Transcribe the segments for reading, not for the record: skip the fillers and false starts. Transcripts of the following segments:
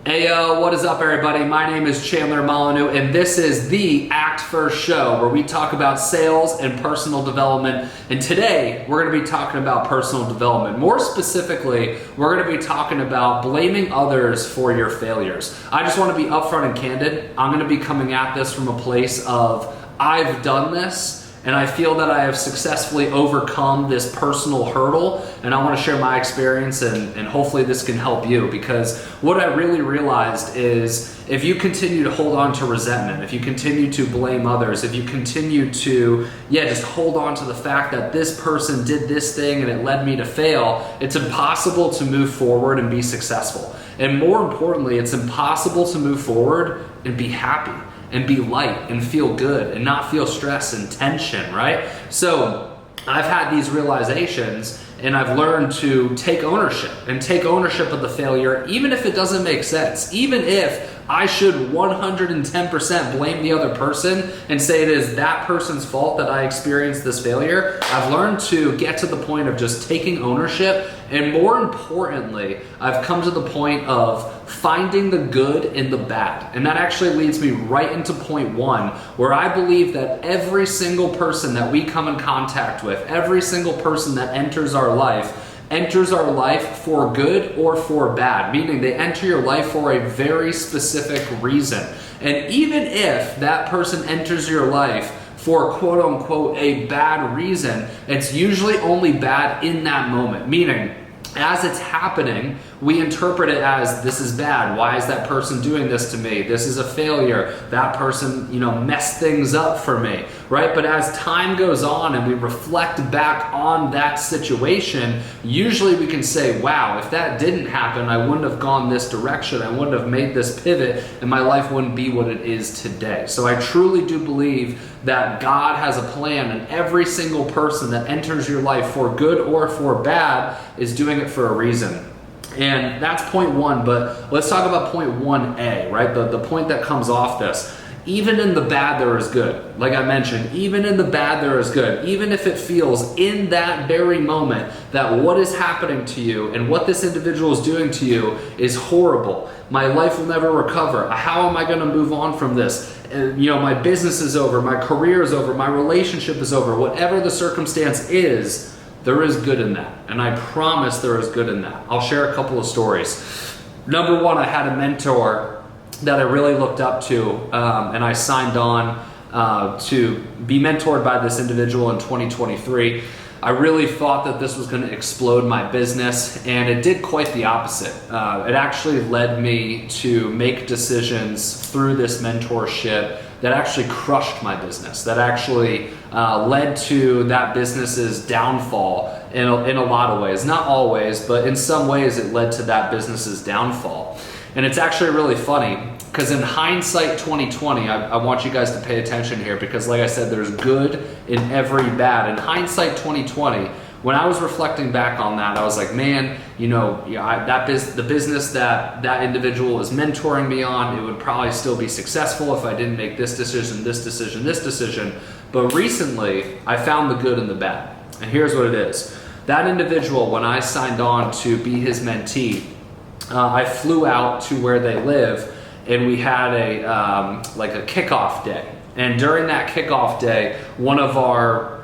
Hey yo, what is up everybody? My name is Chandler Molyneux and this is the Act First show where we talk about sales and personal development. And today we're going to be talking about personal development. More specifically, we're going to be talking about blaming others for your failures. I just want to be upfront and candid. I'm going to be coming at this from a place of I've done this and I feel that I have successfully overcome this personal hurdle, and I want to share my experience and hopefully this can help you, because what I really realized is if you continue to hold on to resentment, if you continue to blame others, if you continue to just hold on to the fact that this person did this thing and it led me to fail, it's impossible to move forward and be successful. And more importantly, it's impossible to move forward and be happy and be light and feel good and not feel stress and tension, right? So I've had these realizations and I've learned to take ownership of the failure, even if it doesn't make sense, even if I should 110% blame the other person and say it is that person's fault that I experienced this failure. I've learned to get to the point of just taking ownership, and more importantly, I've come to the point of finding the good in the bad. And that actually leads me right into point one, where I believe that every single person that we come in contact with, every single person that enters our life for good or for bad, meaning they enter your life for a very specific reason. And even if that person enters your life for quote unquote a bad reason, it's usually only bad in that moment, meaning as it's happening, we interpret it as this is bad. Why is that person doing this to me? This is a failure. That person, messed things up for me, right? But as time goes on and we reflect back on that situation, usually we can say, wow, if that didn't happen, I wouldn't have gone this direction. I wouldn't have made this pivot and my life wouldn't be what it is today. So I truly do believe that God has a plan, and every single person that enters your life for good or for bad is doing it for a reason. And that's point one, but let's talk about point 1A, right? The point that comes off this. Even in the bad, there is good. Like I mentioned, even in the bad, there is good. Even if it feels in that very moment that what is happening to you and what this individual is doing to you is horrible. My life will never recover. How am I going to move on from this? My business is over, my career is over, my relationship is over. Whatever the circumstance is, there is good in that. And I promise there is good in that. I'll share a couple of stories. Number one, I had a mentor that I really looked up to, and I signed on to be mentored by this individual in 2023. I really thought that this was going to explode my business, and it did quite the opposite. It actually led me to make decisions through this mentorship that actually crushed my business, that actually led to that business's downfall in a lot of ways. Not always, but in some ways it led to that business's downfall. And it's actually really funny, because in hindsight 2020, I want you guys to pay attention here, because like I said, there's good in every bad. In hindsight 2020, when I was reflecting back on that, I was like, man, the business that individual is mentoring me on, it would probably still be successful if I didn't make this decision, this decision, this decision. But recently, I found the good in the bad. And here's what it is. That individual, when I signed on to be his mentee, I flew out to where they live, and we had a kickoff day. And during that kickoff day, one of our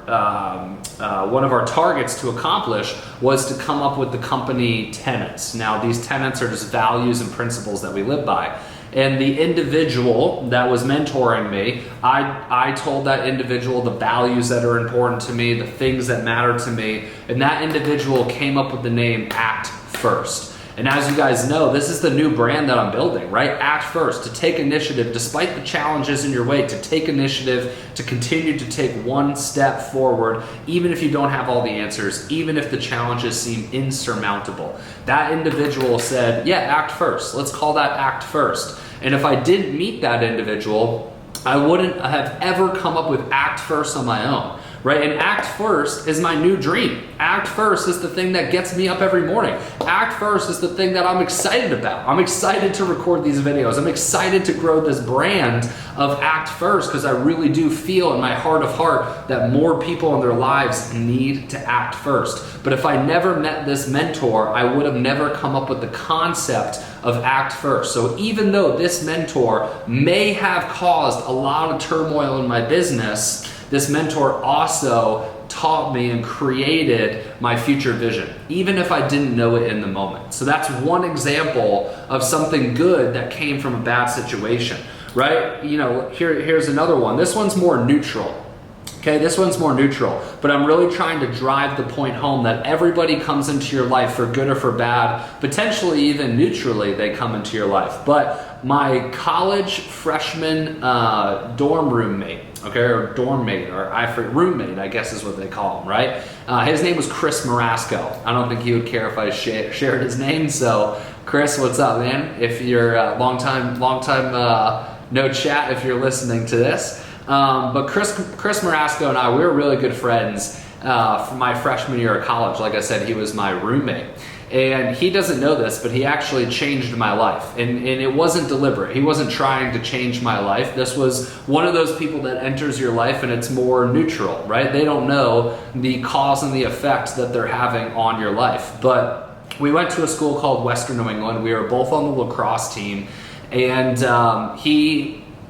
targets to accomplish was to come up with the company tenets. Now, these tenets are just values and principles that we live by. And the individual that was mentoring me, I told that individual the values that are important to me, the things that matter to me, and that individual came up with the name Act First. And as you guys know, this is the new brand that I'm building, right? Act first, to take initiative, despite the challenges in your way, to take initiative, to continue to take one step forward, even if you don't have all the answers, even if the challenges seem insurmountable. That individual said, yeah, act first. Let's call that Act First. And if I didn't meet that individual, I wouldn't have ever come up with Act First on my own. right? And Act First is my new dream. Act First is the thing that gets me up every morning. Act First is the thing that I'm excited about. I'm excited to record these videos. I'm excited to grow this brand of Act First because I really do feel in my heart of heart that more people in their lives need to act first. But if I never met this mentor, I would have never come up with the concept of Act First. So even though this mentor may have caused a lot of turmoil in my business, this mentor also taught me and created my future vision, even if I didn't know it in the moment. So that's one example of something good that came from a bad situation, right? You know, here's another one. This one's more neutral. Okay, this one's more neutral, but I'm really trying to drive the point home that everybody comes into your life for good or for bad, potentially even neutrally they come into your life. But my college freshman dorm roommate, okay, or dorm mate, or roommate, I guess is what they call him, right? His name was Chris Marasco. I don't think he would care if I shared his name, so Chris, what's up, man? If you're long time no chat if you're listening to this. But Chris Marasco and I, we were really good friends from my freshman year of college. Like I said, he was my roommate. And he doesn't know this, but he actually changed my life. And it wasn't deliberate. He wasn't trying to change my life. This was one of those people that enters your life and it's more neutral, right? They don't know the cause and the effect that they're having on your life. But we went to a school called Western New England. We were both on the lacrosse team. And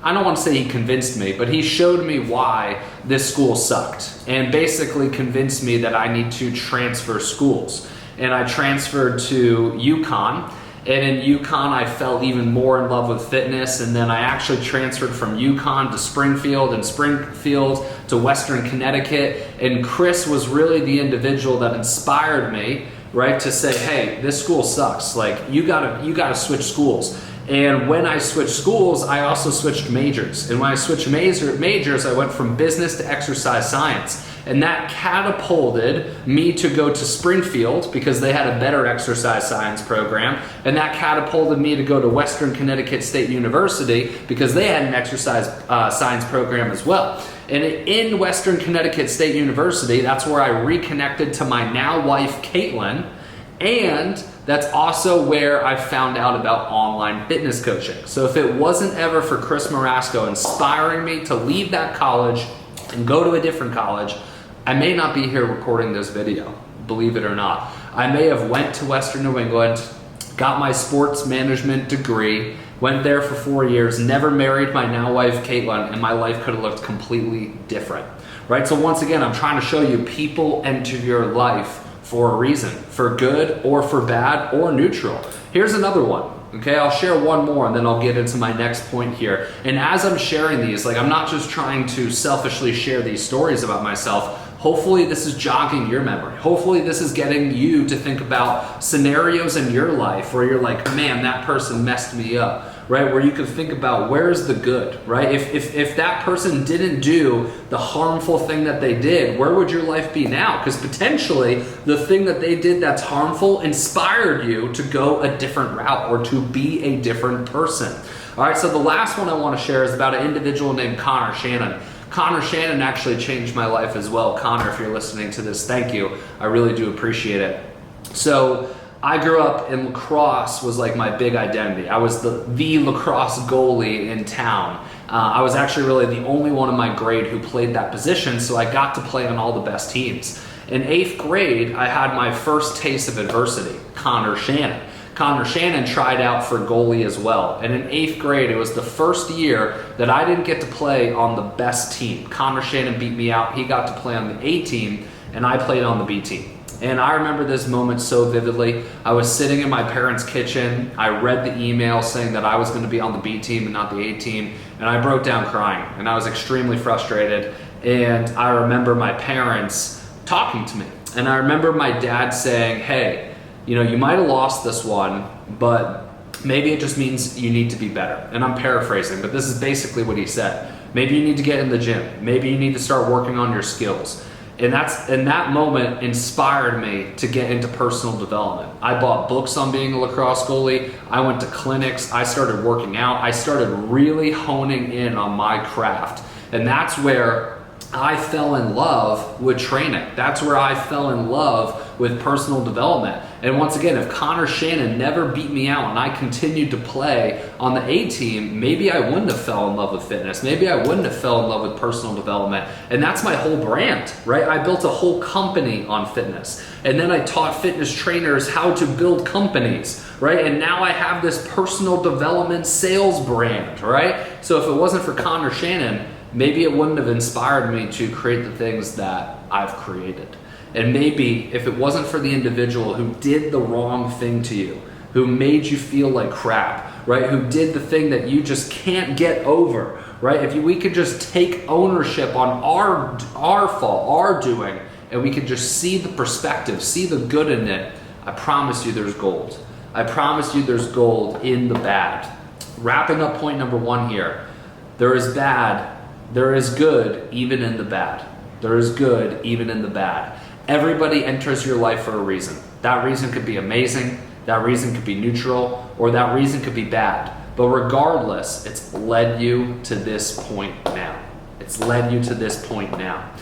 I don't want to say he convinced me, but he showed me why this school sucked and basically convinced me that I need to transfer schools. And I transferred to UConn, and in UConn I fell even more in love with fitness, and then I actually transferred from UConn to Springfield, and Springfield to Western Connecticut, and Chris was really the individual that inspired me, right, to say, hey, this school sucks, like you gotta switch schools. And when I switched schools, I also switched majors. And when I switched majors, I went from business to exercise science. And that catapulted me to go to Springfield because they had a better exercise science program. And that catapulted me to go to Western Connecticut State University because they had an exercise science program as well. And in Western Connecticut State University, that's where I reconnected to my now wife, Caitlin. And that's also where I found out about online fitness coaching. So if it wasn't ever for Chris Marasco inspiring me to leave that college and go to a different college, I may not be here recording this video, believe it or not. I may have went to Western New England, got my sports management degree, went there for 4 years, never married my now wife, Caitlin, and my life could have looked completely different, right? So once again, I'm trying to show you people enter your life for a reason, for good or for bad or neutral. Here's another one. Okay, I'll share one more and then I'll get into my next point here. And as I'm sharing these, like I'm not just trying to selfishly share these stories about myself. Hopefully this is jogging your memory. Hopefully this is getting you to think about scenarios in your life where you're like, man, that person messed me up, right? Where you can think about where's the good, right? If that person didn't do the harmful thing that they did, where would your life be now? Because potentially the thing that they did that's harmful inspired you to go a different route or to be a different person. All right, so the last one I want to share is about an individual named Connor Shannon. Connor Shannon actually changed my life as well. Connor, if you're listening to this, thank you. I really do appreciate it. So I grew up in lacrosse was like my big identity. I was the lacrosse goalie in town. I was actually really the only one in my grade who played that position, so I got to play on all the best teams. In 8th grade, I had my first taste of adversity, Connor Shannon. Connor Shannon tried out for goalie as well. And in 8th grade, it was the first year that I didn't get to play on the best team. Connor Shannon beat me out. He got to play on the A team, and I played on the B team. And I remember this moment so vividly. I was sitting in my parents' kitchen. I read the email saying that I was going to be on the B team and not the A team, and I broke down crying. And I was extremely frustrated. And I remember my parents talking to me. And I remember my dad saying, hey, you know, you might have lost this one, but maybe it just means you need to be better. And I'm paraphrasing, but this is basically what he said. Maybe you need to get in the gym. Maybe you need to start working on your skills. And that moment inspired me to get into personal development. I bought books on being a lacrosse goalie. I went to clinics. I started working out. I started really honing in on my craft. And that's where I fell in love with training. That's where I fell in love with personal development. And once again, if Connor Shannon never beat me out and I continued to play on the A team, maybe I wouldn't have fell in love with fitness. Maybe I wouldn't have fell in love with personal development. And that's my whole brand, right? I built a whole company on fitness. And then I taught fitness trainers how to build companies, right? And now I have this personal development sales brand, right? So if it wasn't for Connor Shannon, maybe it wouldn't have inspired me to create the things that I've created. And maybe if it wasn't for the individual who did the wrong thing to you, who made you feel like crap, right? Who did the thing that you just can't get over, right? If we could just take ownership on our fault, our doing, and we could just see the perspective, see the good in it, I promise you there's gold. I promise you there's gold in the bad. Wrapping up point number 1 here. There is bad. There is good even in the bad. There is good even in the bad. Everybody enters your life for a reason. That reason could be amazing, that reason could be neutral, or that reason could be bad. But regardless, it's led you to this point now. It's led you to this point now.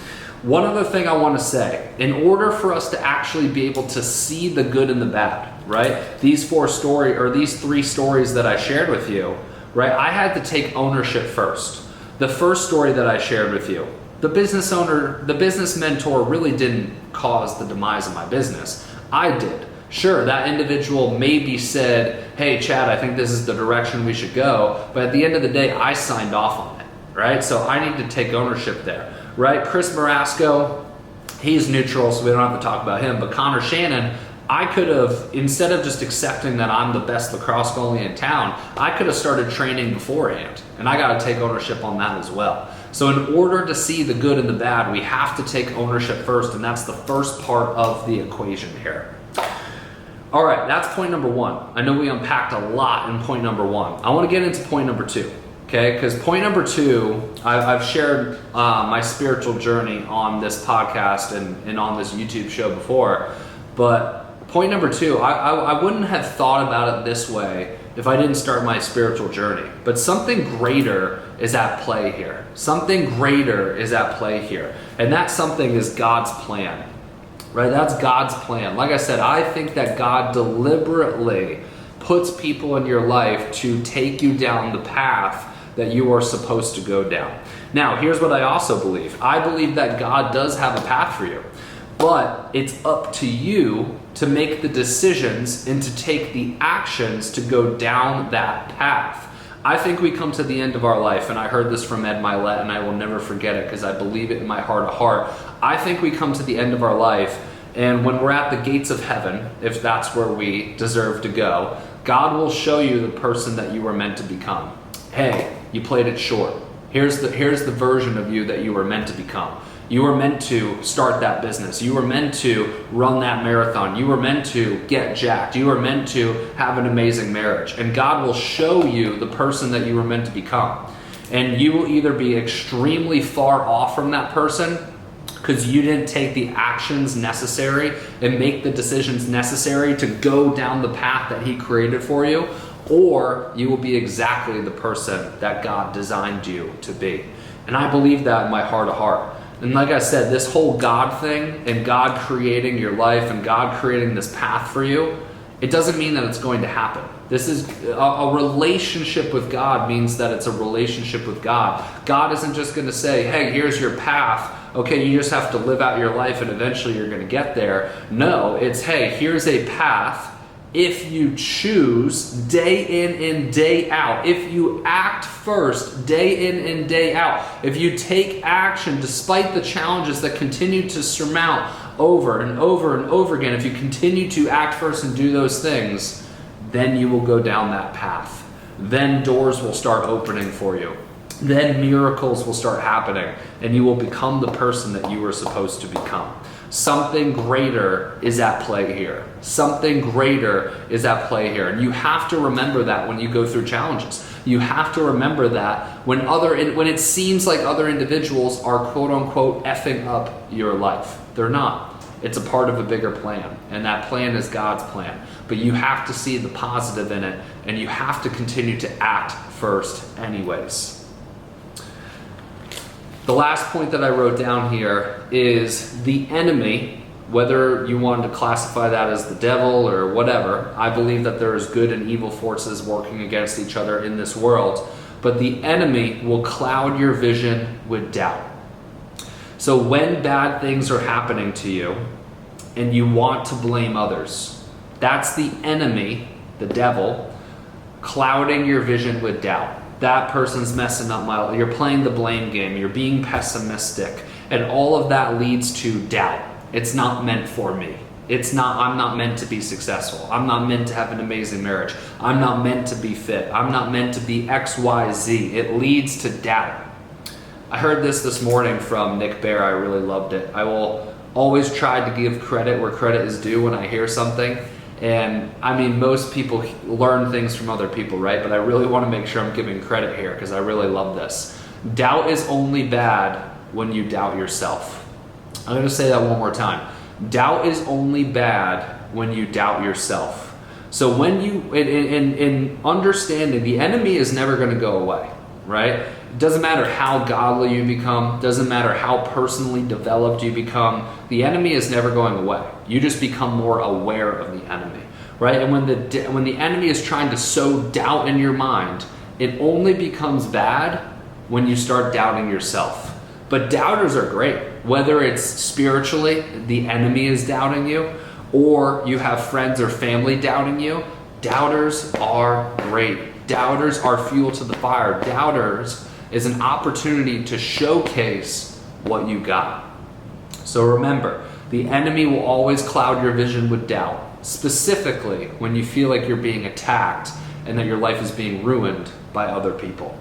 One other thing I want to say, in order for us to actually be able to see the good and the bad, right? These 3 stories that I shared with you, right? I had to take ownership first. The first story that I shared with you, the business mentor really didn't cause the demise of my business. I did. Sure, that individual maybe said, hey, Chad, I think this is the direction we should go. But at the end of the day, I signed off on it, right? So I need to take ownership there, right? Chris Marasco, he's neutral, so we don't have to talk about him. But Connor Shannon, I could have, instead of just accepting that I'm the best lacrosse goalie in town, I could have started training beforehand. And I got to take ownership on that as well. So in order to see the good and the bad, we have to take ownership first, and that's the first part of the equation here. All right, that's point number 1. I know we unpacked a lot in point number 1. I want to get into point number 2, okay? Because point number 2, I've shared my spiritual journey on this podcast and on this YouTube show before, but point number 2, I wouldn't have thought about it this way if I didn't start my spiritual journey. But something greater is at play here. Something greater is at play here. And that something is God's plan, right? That's God's plan. Like I said, I think that God deliberately puts people in your life to take you down the path that you are supposed to go down. Now, here's what I also believe. I believe that God does have a path for you, but it's up to you to make the decisions and to take the actions to go down that path. I think we come to the end of our life, and I heard this from Ed Milet, and I will never forget it because I believe it in my heart of heart. I think we come to the end of our life, and when we're at the gates of heaven, if that's where we deserve to go, God will show you the person that you were meant to become. Hey, you played it short. Here's the version of you that you were meant to become. You were meant to start that business. You were meant to run that marathon. You were meant to get jacked. You were meant to have an amazing marriage. And God will show you the person that you were meant to become. And you will either be extremely far off from that person because you didn't take the actions necessary and make the decisions necessary to go down the path that He created for you, or you will be exactly the person that God designed you to be. And I believe that in my heart of heart. And like I said, this whole God thing and God creating your life and God creating this path for you, it doesn't mean that it's going to happen. This is a relationship with God means that it's a relationship with God. God isn't just going to say, hey, here's your path. Okay, you just have to live out your life and eventually you're going to get there. No, it's, hey, here's a path. If you choose day in and day out, if you act first day in and day out, if you take action despite the challenges that continue to surmount over and over and over again, if you continue to act first and do those things, then you will go down that path. Then doors will start opening for you. Then miracles will start happening and you will become the person that you were supposed to become. Something greater is at play here. Something greater is at play here. And you have to remember that when you go through challenges. You have to remember that when it seems like other individuals are quote unquote effing up your life. They're not. It's a part of a bigger plan. And that plan is God's plan. But you have to see the positive in it and you have to continue to act first anyways. The last point that I wrote down here is the enemy, whether you want to classify that as the devil or whatever. I believe that there is good and evil forces working against each other in this world, but the enemy will cloud your vision with doubt. So when bad things are happening to you and you want to blame others, that's the enemy, the devil, clouding your vision with doubt. That person's messing up my life. You're playing the blame game. You're being pessimistic. And all of that leads to doubt. It's not meant for me. I'm not meant to be successful. I'm not meant to have an amazing marriage. I'm not meant to be fit. I'm not meant to be X, Y, Z. It leads to doubt. I heard this morning from Nick Bear. I really loved it. I will always try to give credit where credit is due when I hear something. And I mean, most people learn things from other people, right? But I really want to make sure I'm giving credit here because I really love this. Doubt is only bad when you doubt yourself. I'm going to say that one more time. Doubt is only bad when you doubt yourself. So when you, in understanding, the enemy is never going to go away, right? It doesn't matter how godly you become, doesn't matter how personally developed you become, the enemy is never going away. You just become more aware of the enemy, right? And when the enemy is trying to sow doubt in your mind, it only becomes bad when you start doubting yourself. But doubters are great, whether it's spiritually, the enemy is doubting you, or you have friends or family doubting you. Doubters are great. Doubters are fuel to the fire. Doubters is an opportunity to showcase what you got. So remember, the enemy will always cloud your vision with doubt, specifically when you feel like you're being attacked and that your life is being ruined by other people.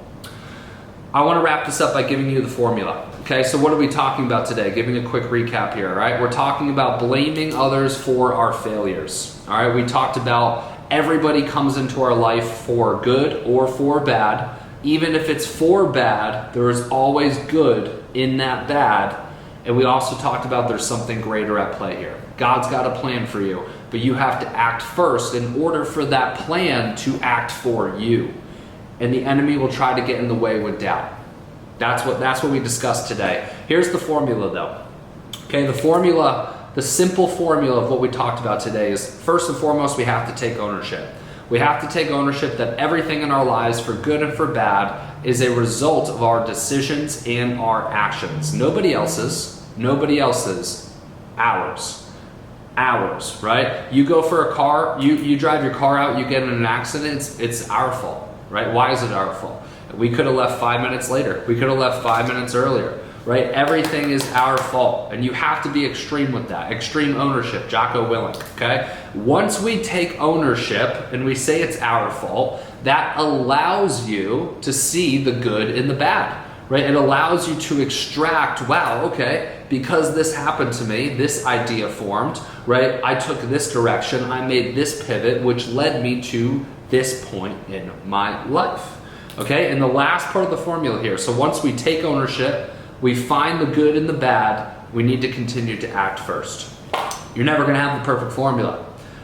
I want to wrap this up by giving you the formula. Okay, so what are we talking about today? Giving a quick recap here, all right? We're talking about blaming others for our failures. All right, we talked about everybody comes into our life for good or for bad. Even if it's for bad, there is always good in that bad. And we also talked about there's something greater at play here. God's got a plan for you, but you have to act first in order for that plan to act for you. And the enemy will try to get in the way with doubt. That's what we discussed today. Here's the formula though. Okay, the simple formula of what we talked about today is, first and foremost, we have to take ownership. We have to take ownership that everything in our lives, for good and for bad, is a result of our decisions and our actions. Nobody else's, ours, right? You go for a car, you drive your car out, you get in an accident, it's our fault, right? Why is it our fault? We could have left 5 minutes later. We could have left 5 minutes earlier, right? Everything is our fault. And you have to be extreme with that. Extreme ownership, Jocko Willink, okay? Once we take ownership and we say it's our fault, that allows you to see the good in the bad, right? It allows you to extract, wow, okay, because this happened to me, this idea formed, right? I took this direction, I made this pivot, which led me to this point in my life. Okay, and the last part of the formula here, so once we take ownership, we find the good and the bad, we need to continue to act first. You're never going to have the perfect formula.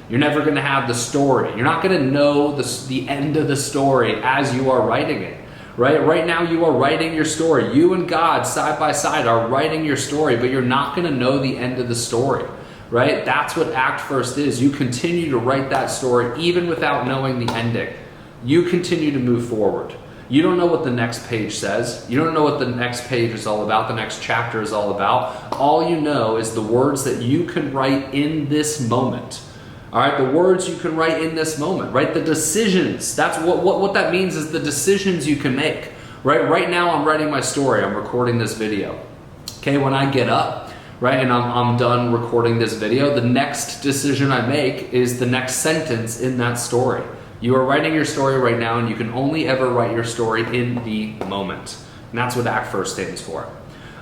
You're never going to have the story. You're not going to know the end of the story as you are writing it. Right? Right now you are writing your story. You and God side by side are writing your story, but you're not going to know the end of the story. Right? That's what Act First is. You continue to write that story even without knowing the ending. You continue to move forward. You don't know what the next page says. You don't know what the next page is all about, the next chapter is all about. All you know is the words that you can write in this moment. All right, the words you can write in this moment, right? The decisions, that's what that means is the decisions you can make, right? Right now I'm writing my story, I'm recording this video. Okay, when I get up, right, and I'm done recording this video, the next decision I make is the next sentence in that story. You are writing your story right now, and you can only ever write your story in the moment. And that's what Act First stands for.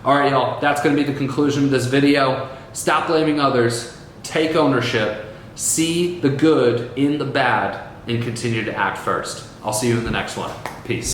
All right, y'all, that's going to be the conclusion of this video. Stop blaming others, take ownership, see the good in the bad, and continue to act first. I'll see you in the next one. Peace.